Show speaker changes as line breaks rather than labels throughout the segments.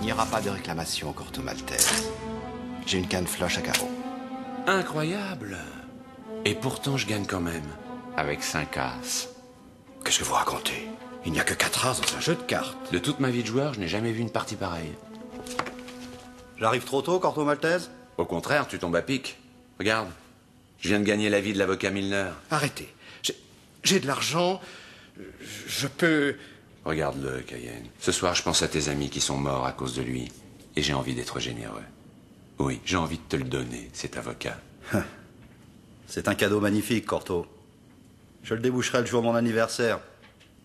Il n'y aura pas de réclamation, Corto Maltese. J'ai une canne floche à carreaux.
Incroyable. Et pourtant, je gagne quand même. Avec 5 as.
Qu'est-ce que vous racontez? Il n'y a que 4 as dans un jeu de cartes.
De toute ma vie de joueur, je n'ai jamais vu une partie pareille.
J'arrive trop tôt, Corto Maltese?
Au contraire, tu tombes à pic. Regarde, je viens de gagner la vie de l'avocat Milner.
Arrêtez. J'ai de l'argent. Je peux...
Regarde-le, Cayenne. Ce soir, je pense à tes amis qui sont morts à cause de lui. Et j'ai envie d'être généreux. Oui, j'ai envie de te le donner, cet avocat.
C'est un cadeau magnifique, Corto. Je le déboucherai le jour de mon anniversaire,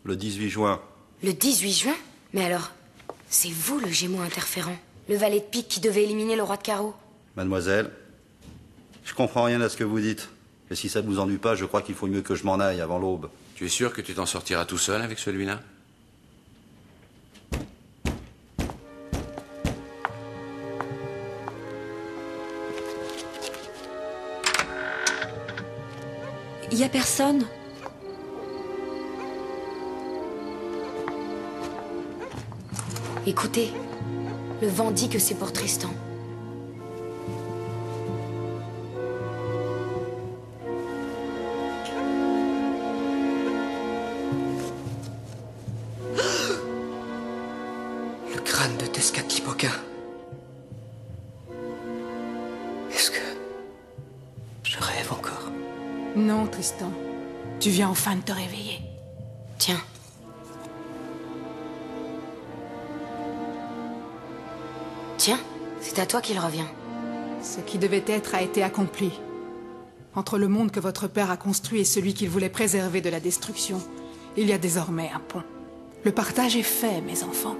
le 18 juin.
Le 18 juin? Mais alors, c'est vous le Gémeaux interférent? Le valet de pique qui devait éliminer le roi de carreau?
Mademoiselle, je comprends rien à ce que vous dites. Et si ça ne vous ennuie pas, je crois qu'il faut mieux que je m'en aille avant l'aube.
Tu es sûr que tu t'en sortiras tout seul avec celui-là?
Y a personne?
Écoutez, le vent dit que c'est pour Tristan.
Le crâne de Tezcatlipoca. Est-ce que... je rêve encore?
Non, Tristan. Tu viens enfin de te réveiller.
Tiens. Tiens, c'est à toi qu'il revient.
Ce qui devait être a été accompli. Entre le monde que votre père a construit et celui qu'il voulait préserver de la destruction, il y a désormais un pont. Le partage est fait, mes enfants.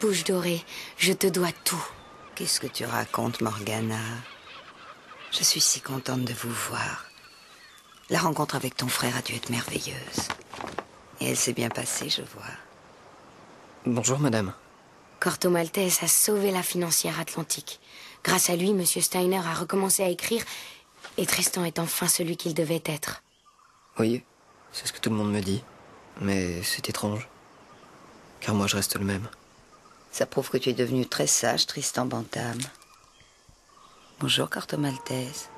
Bouche dorée, je te dois tout.
Qu'est-ce que tu racontes, Morgana? Je suis si contente de vous voir. La rencontre avec ton frère a dû être merveilleuse. Et elle s'est bien passée, je vois.
Bonjour, madame.
Corto Maltese a sauvé la financière atlantique. Grâce à lui, Monsieur Steiner a recommencé à écrire et Tristan est enfin celui qu'il devait être.
Oui, c'est ce que tout le monde me dit. Mais c'est étrange. Car moi, je reste le même.
Ça prouve que tu es devenu très sage, Tristan Bantam. Bonjour, Corto Maltese.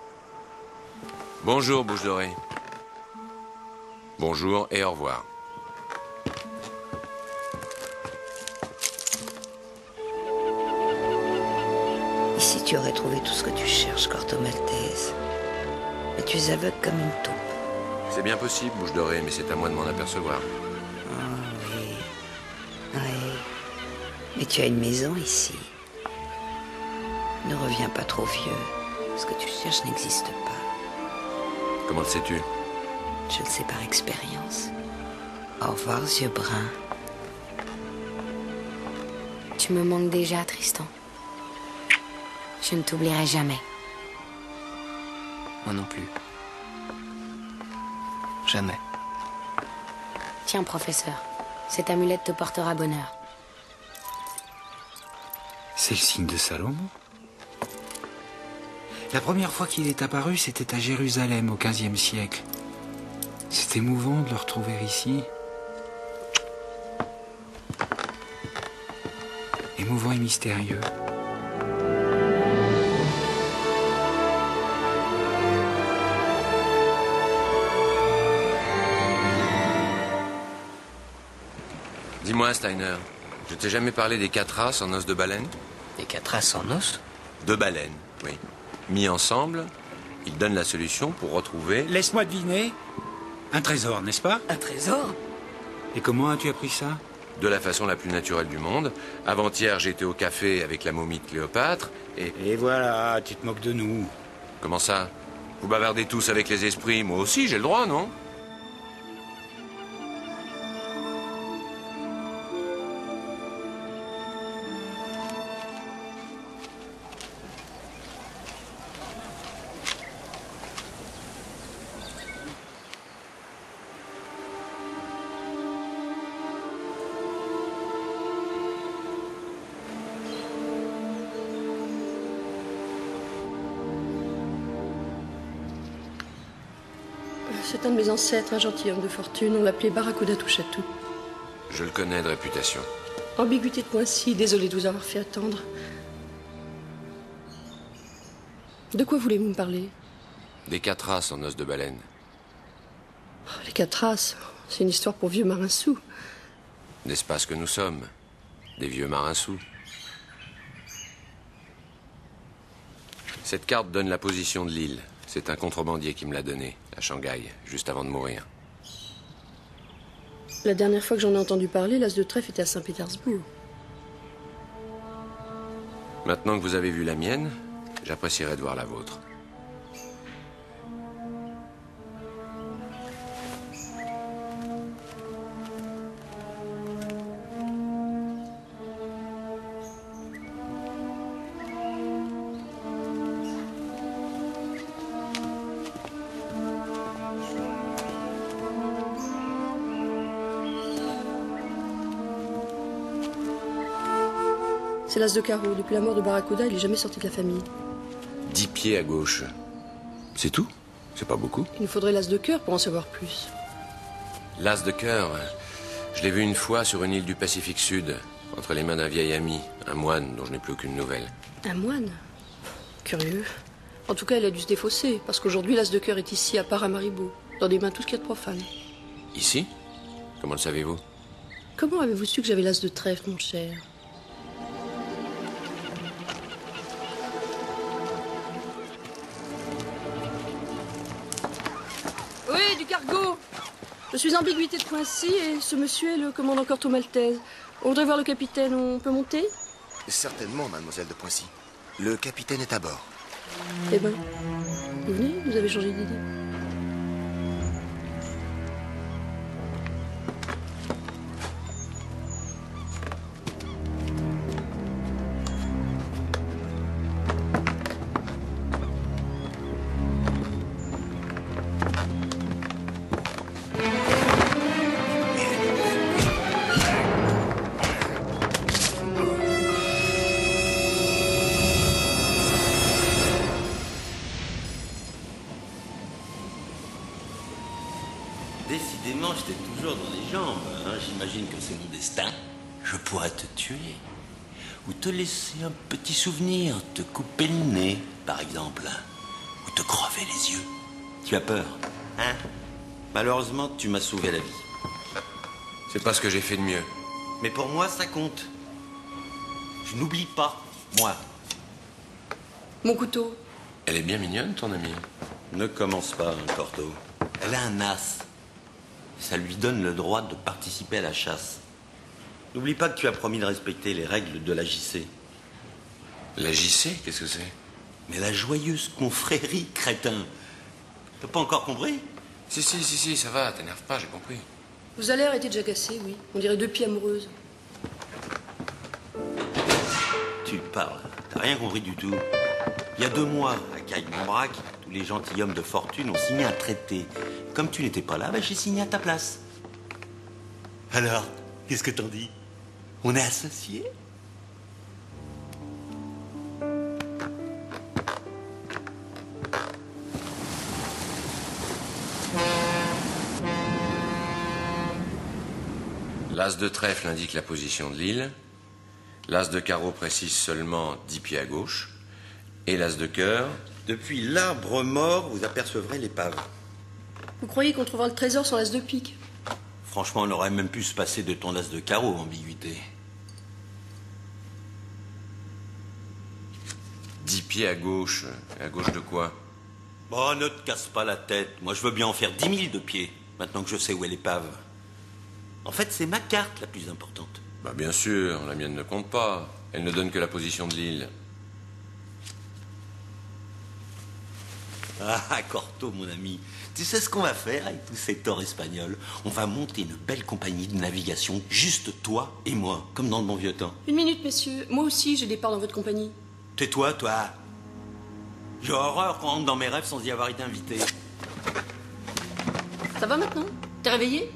Bonjour, Bouche Dorée. Bonjour et au revoir.
Ici, tu aurais trouvé tout ce que tu cherches, Corto Maltese. Mais tu es aveugle comme une taupe.
C'est bien possible, Bouche Dorée, mais c'est à moi de m'en apercevoir.
Oh oui. Oui. Mais tu as une maison ici. Ne reviens pas trop vieux. Ce que tu cherches n'existe pas.
Comment le sais-tu?
Je le sais par expérience. Au revoir, yeux bruns.
Tu me manques déjà, Tristan. Je ne t'oublierai jamais.
Moi non plus. Jamais.
Tiens, professeur. Cette amulette te portera bonheur.
C'est le signe de Salomon. La première fois qu'il est apparu, c'était à Jérusalem, au XVe siècle. C'est émouvant de le retrouver ici. Émouvant et mystérieux.
Dis-moi, Steiner, je t'ai jamais parlé des 4 as en os de baleine?
Des 4 as en os?
De baleine, oui. Mis ensemble, ils donnent la solution pour retrouver...
Laisse-moi deviner. Un trésor, n'est-ce pas?
Un trésor?
Et comment as-tu appris ça?
De la façon la plus naturelle du monde. Avant-hier, j'étais au café avec la momie de Cléopâtre et...
Et voilà, tu te moques de nous.
Comment ça? Vous bavardez tous avec les esprits, moi aussi, j'ai le droit, non?
c'est un de mes ancêtres, un gentilhomme de fortune. On l'appelait Barracuda Touche-à-tout.
Je le connais de réputation.
Ambiguïté de Poincy, désolé de vous avoir fait attendre. De quoi voulez-vous me parler?
Des 4 races en os de baleine.
Oh, les 4 races, c'est une histoire pour vieux marins sous.
N'est-ce pas ce que nous sommes? Des vieux marins sous. Cette carte donne la position de l'île. C'est un contrebandier qui me l'a donnée, à Shanghai, juste avant de mourir.
La dernière fois que j'en ai entendu parler, l'as de trèfle était à Saint-Pétersbourg.
Maintenant que vous avez vu la mienne, j'apprécierais de voir la vôtre.
C'est l'as de carreau. Depuis la mort de Barracuda, il n'est jamais sorti de la famille.
10 pieds à gauche. C'est tout? C'est pas beaucoup?
Il nous faudrait l'as de cœur pour en savoir plus.
L'as de cœur, je l'ai vu une fois sur une île du Pacifique Sud, entre les mains d'un vieil ami, un moine dont je n'ai plus aucune nouvelle.
Un moine? Curieux. En tout cas, elle a dû se défausser, parce qu'aujourd'hui, l'as de cœur est ici, à Paramaribo, dans des mains tout ce qu'il y a de profane.
Ici? Comment le savez-vous?
Comment avez-vous su que j'avais l'as de trèfle, mon cher? Oui, du cargo. Je suis ambiguïté de Poincy et ce monsieur est le commandant Corto Maltese. On voudrait voir le capitaine, on peut monter?
Certainement, mademoiselle de Poincy. Le capitaine est à bord.
Eh ben, vous venez, vous avez changé d'idée.
Décidément, j'étais toujours dans les jambes. Hein. J'imagine que c'est mon destin. Je pourrais te tuer. Ou te laisser un petit souvenir, te couper le nez, par exemple. Ou te crever les yeux. Tu as peur, hein? Malheureusement, tu m'as sauvé la vie.
C'est pas ce que j'ai fait de mieux.
Mais pour moi, ça compte. Je n'oublie pas, moi.
Mon couteau.
Elle est bien mignonne, ton amie.
Ne commence pas, Corto. Elle a un as. Ça lui donne le droit de participer à la chasse. N'oublie pas que tu as promis de respecter les règles de la JC.
La JC, qu'est-ce que c'est?
Mais la joyeuse confrérie, crétin. T'as pas encore compris?
Si, ça va, t'énerve pas, j'ai compris.
Vous allez arrêter de jacasser, oui. On dirait 2 pieds amoureuses.
Tu parles, t'as rien compris du tout. Il y a 2 mois, à Caille-Montbrac, tous les gentilshommes de fortune ont signé un traité. Comme tu n'étais pas là, j'ai signé à ta place. Alors, qu'est-ce que t'en dis? On est associés?
L'as de trèfle indique la position de l'île. L'as de carreau précise seulement 10 pieds à gauche. Et l'as de cœur...
Depuis l'arbre mort, vous apercevrez l'épave.
Vous croyez qu'on trouvera le trésor sans l'as de pique?
Franchement, on aurait même pu se passer de ton as de carreau, ambiguïté.
10 pieds à gauche. À gauche de quoi?
Bon, ne te casse pas la tête. Moi, je veux bien en faire 10 000 de pieds, maintenant que je sais où est l'épave. En fait, c'est ma carte la plus importante.
Bah bien sûr, la mienne ne compte pas. Elle ne donne que la position de l'île.
Ah, Corto, mon ami, tu sais ce qu'on va faire avec tous ces torts espagnols? On va monter une belle compagnie de navigation, juste toi et moi, comme dans le bon vieux temps.
Une minute, messieurs. Moi aussi, j'ai des parts dans votre compagnie.
Tais-toi, toi. J'ai horreur qu'on rentre dans mes rêves sans y avoir été invité.
Ça va maintenant? T'es réveillé?